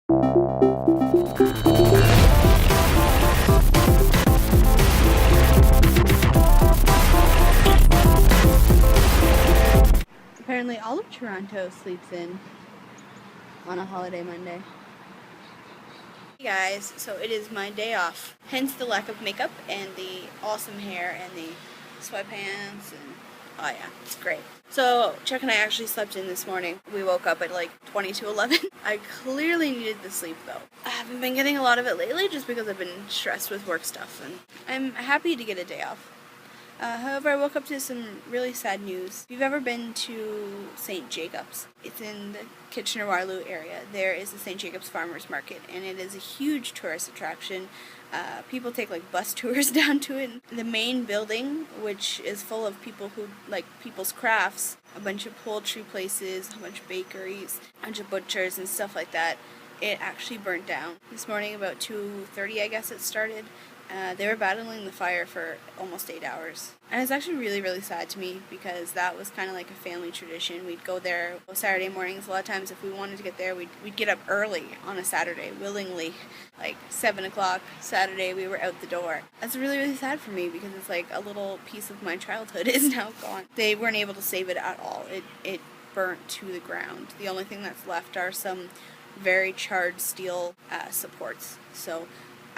Apparently all of Toronto sleeps in on a holiday Monday. Hey guys, so it is my day off. Hence the lack of makeup and the awesome hair and the sweatpants and oh yeah, it's great. So Chuck and I actually slept in this morning. We woke up at like 20 to 11. I clearly needed the sleep though. I haven't been getting a lot of it lately just because I've been stressed with work stuff, and I'm happy to get a day off. However, I woke up to some really sad news. If you've ever been to St. Jacobs, it's in the Kitchener-Waterloo area. There is the St. Jacobs Farmers Market, and it is a huge tourist attraction. People take like bus tours down to it. The main building, which is full of people who like people's crafts, a bunch of poultry places, a bunch of bakeries, a bunch of butchers and stuff like that, it actually burnt down. This morning about 2:30 I guess it started. They were battling the fire for almost 8 hours. And it's actually really, really sad to me because that was kind of like a family tradition. We'd go there Saturday mornings. A lot of times if we wanted to get there, we'd get up early on a Saturday, willingly. Like 7 o'clock Saturday, we were out the door. That's really, really sad for me because it's like a little piece of my childhood is now gone. They weren't able to save it at all. It burnt to the ground. The only thing that's left are some very charred steel supports. So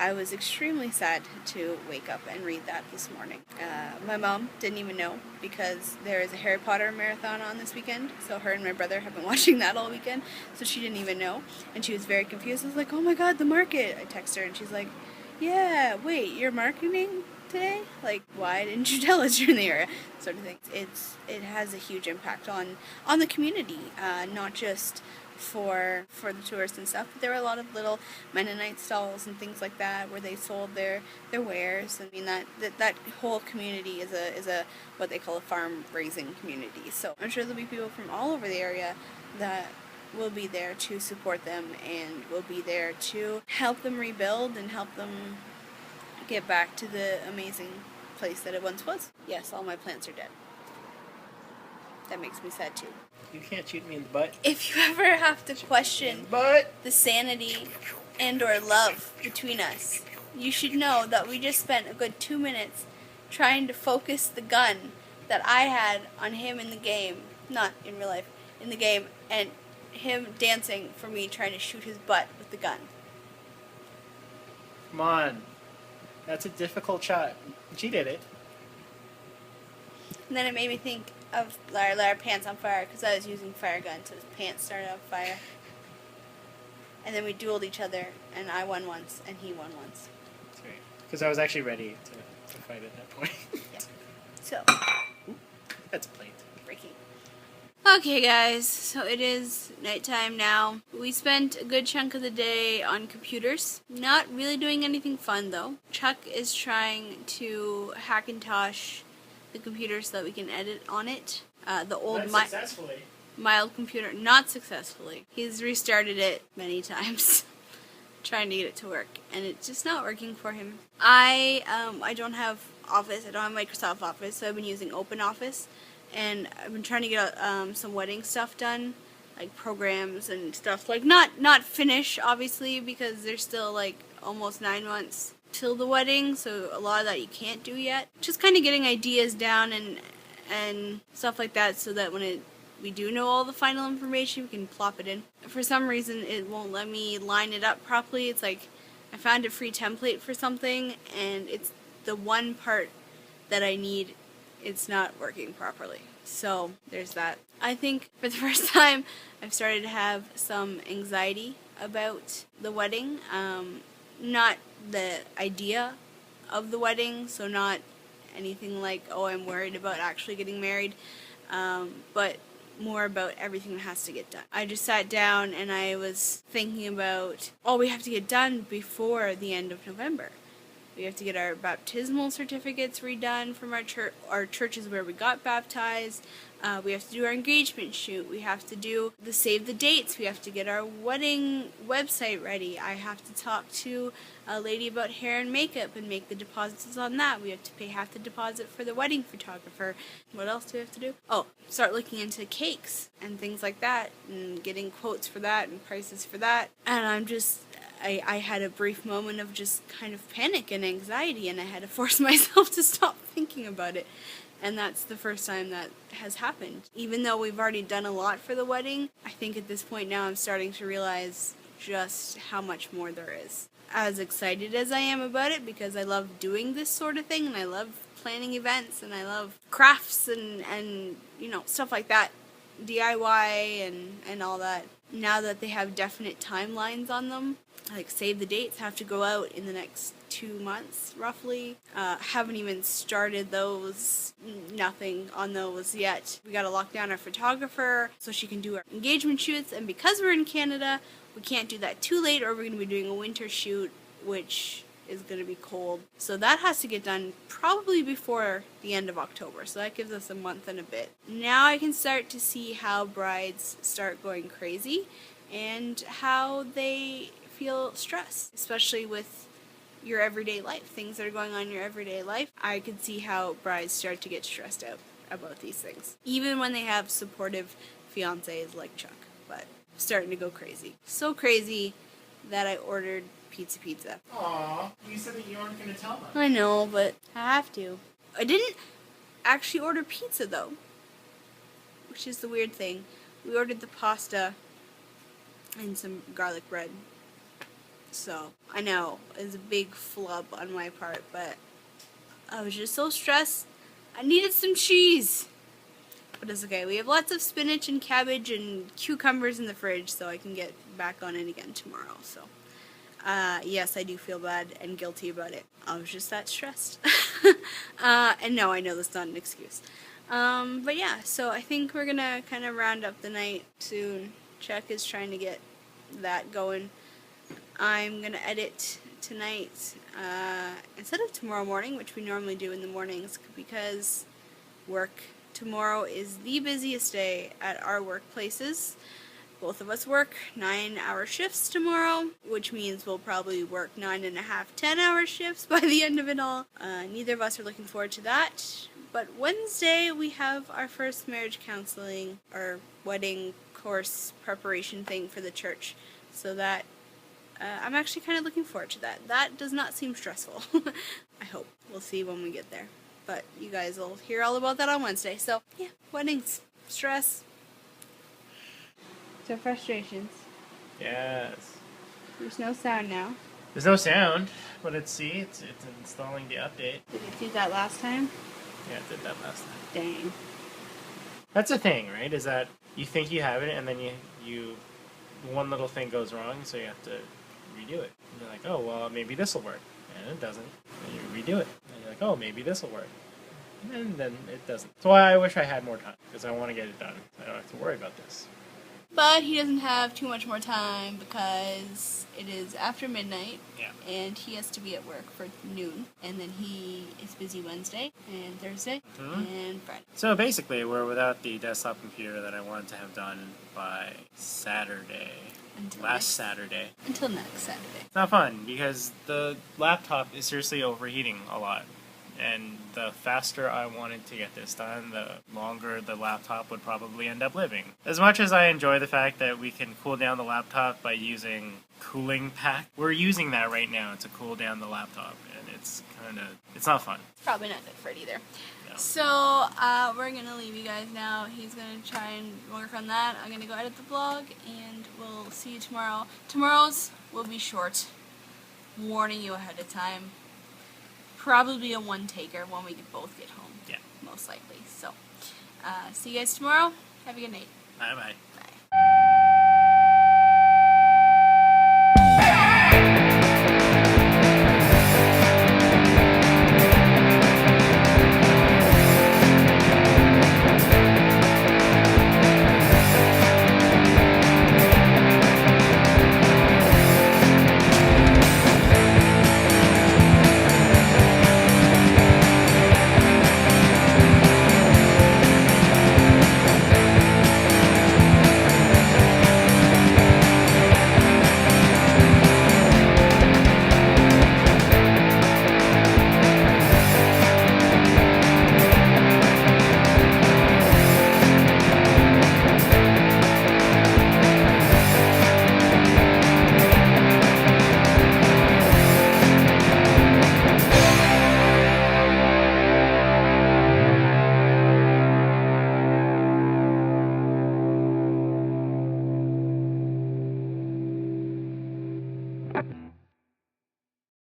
I was extremely sad to wake up and read that this morning. My mom didn't even know because there is a Harry Potter marathon on this weekend, so her and my brother have been watching that all weekend, so she didn't even know, and she was very confused. I was like, oh my god, the market! I text her and she's like, yeah, wait, you're marketing today? Like, why didn't you tell us you're in the area? Sort of thing. It has a huge impact on the community, not just for the tourists and stuff, but there were a lot of little Mennonite stalls and things like that where they sold their wares. I mean that whole community is a what they call a farm raising community. So I'm sure there'll be people from all over the area that will be there to support them and will be there to help them rebuild and help them get back to the amazing place that it once was. Yes, all my plants are dead. That makes me sad too. You can't shoot me in the butt. If you ever have to question the sanity and or love between us, you should know that we just spent a good 2 minutes trying to focus the gun that I had on him in the game, not in real life, in the game, and him dancing for me trying to shoot his butt with the gun. Come on. That's a difficult shot. She did it. And then it made me think of our pants on fire because I was using fire gun, so his pants started on fire. And then we dueled each other, and I won once, and he won once. That's right. Because I was actually ready to fight at that point. Yeah. So. Ooh, that's a plate. Breaking. Okay, guys, so it is nighttime now. We spent a good chunk of the day on computers. Not really doing anything fun, though. Chuck is trying to Hackintosh the computer so that we can edit on it. The old mild computer, not successfully. He's restarted it many times trying to get it to work, and it's just not working for him. I don't have Office. I don't have Microsoft Office, so I've been using OpenOffice, and I've been trying to get some wedding stuff done, like programs and stuff. Like not finish, obviously, because there's still like almost 9 months till the wedding, so a lot of that you can't do yet. Just kind of getting ideas down and stuff like that so that when we do know all the final information, we can plop it in. For some reason, it won't let me line it up properly. It's like I found a free template for something, and it's the one part that I need, it's not working properly. So there's that. I think for the first time, I've started to have some anxiety about the wedding. Not the idea of the wedding, so not anything like, oh, I'm worried about actually getting married, but more about everything that has to get done. I just sat down and I was thinking about all we have to get done before the end of November. We have to get our baptismal certificates redone from our church. Our church is where we got baptized. We have to do our engagement shoot. We have to do the save the dates. We have to get our wedding website ready. I have to talk to a lady about hair and makeup and make the deposits on that. We have to pay half the deposit for the wedding photographer. What else do we have to do? Oh, start looking into cakes and things like that and getting quotes for that and prices for that. And I had a brief moment of just kind of panic and anxiety, and I had to force myself to stop thinking about it. And that's the first time that has happened. Even though we've already done a lot for the wedding, I think at this point now I'm starting to realize just how much more there is. As excited as I am about it, because I love doing this sort of thing, and I love planning events, and I love crafts and stuff like that, DIY and all that. Now that they have definite timelines on them, like save the dates have to go out in the next 2 months roughly. Haven't even started those, nothing on those yet. We gotta lock down our photographer so she can do our engagement shoots, and because we're in Canada, we can't do that too late, or we're gonna be doing a winter shoot, which is gonna be cold. So that has to get done probably before the end of October, so that gives us a month and a bit. Now I can start to see how brides start going crazy and how they feel stress, especially with your everyday life, things that are going on in your everyday life. I can see how brides start to get stressed out about these things, even when they have supportive fiancés like Chuck, but starting to go crazy. So crazy that I ordered pizza. Aw, you said that you weren't going to tell them. I know, but I have to. I didn't actually order pizza though, which is the weird thing. We ordered the pasta and some garlic bread. So, I know, it's a big flub on my part, but I was just so stressed. I needed some cheese. But it's okay. We have lots of spinach and cabbage and cucumbers in the fridge, so I can get back on it again tomorrow. So, yes, I do feel bad and guilty about it. I was just that stressed. And no, I know that's not an excuse. But yeah, so I think we're gonna kind of round up the night soon. Chuck is trying to get that going. I'm going to edit tonight instead of tomorrow morning, which we normally do in the mornings, because work tomorrow is the busiest day at our workplaces. Both of us work 9-hour shifts tomorrow, which means we'll probably work 9.5, 10-hour shifts by the end of it all. Neither of us are looking forward to that. But Wednesday we have our first marriage counseling or wedding course preparation thing for the church. So that I'm actually kind of looking forward to that. That does not seem stressful. I hope. We'll see when we get there. But you guys will hear all about that on Wednesday. So, yeah, weddings, stress. So, frustrations. Yes. There's no sound now. There's no sound, but it's installing the update. Did it do that last time? Yeah, it did that last time. Dang. That's the thing, right? Is that you think you have it, and then you one little thing goes wrong, so you have to redo it. And you're like, oh, well, maybe this will work. And it doesn't. And you redo it. And you're like, oh, maybe this will work. And then it doesn't. That's why I wish I had more time, because I want to get it done. I don't have to worry about this. But he doesn't have too much more time because it is after midnight. Yeah. And he has to be at work for noon. And then he is busy Wednesday and Thursday and Friday. So basically, we're without the desktop computer that I wanted to have done by Saturday. Saturday. Until next Saturday. It's not fun, because the laptop is seriously overheating a lot. And the faster I wanted to get this done, the longer the laptop would probably end up living. As much as I enjoy the fact that we can cool down the laptop by using cooling pack, we're using that right now to cool down the laptop, and it's not fun. It's probably not good for it either. No. So, we're going to leave you guys now. He's going to try and work on that. I'm going to go edit the vlog, and we'll see you tomorrow. Tomorrow's will be short. Warning you ahead of time. Probably a one-taker when we both get home. Yeah. Most likely. So, see you guys tomorrow. Have a good night. Bye-bye.